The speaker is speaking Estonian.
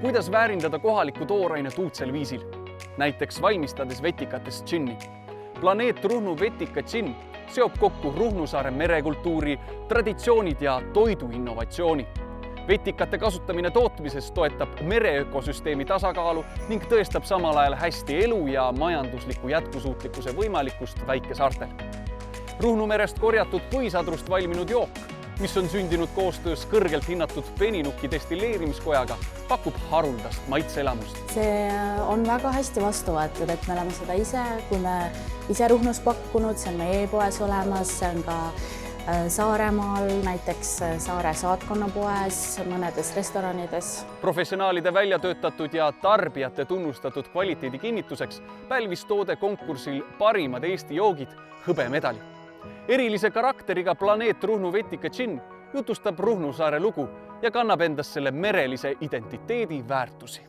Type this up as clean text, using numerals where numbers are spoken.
kuidas väärindada kohalikku toorainet uudsel viisil, näiteks valmistades vetikatest džinni. Planeet Ruhnu vetika džinn seob kokku Ruhnu saare merekultuuri, traditsioonid ja toidu innovatsiooni. Vetikate kasutamine tootmises toetab mereökosüsteemi tasakaalu ning tõestab samal ajal hästi elu ja majandusliku jätkusuutlikkuse võimalikkust väikesaartel. Ruhnu merest korjatud põisadrust valminud jook, mis on sündinud koostöös kõrgelt hinnatud Peninuki destilleerimiskojaga, pakub haruldast maitseelamust. See on väga hästi vastu võetud, et me oleme seda kui me ise Ruhnus pakkunud, see on meie e-poes olemas, see on ka Saaremaal, näiteks Saare saatkonnapoes, mõnedes restoranides. Professionaalide välja töötatud ja tarbijate tunnustatud kvaliteedi kinnituseks pälvis toode konkursil parimad Eesti joogid hõbemedali. Erilise karakteriga Planeet Ruhnu vetika džinn jutustab Ruhnu saare lugu ja kannab endas selle merelise identiteedi väärtusi.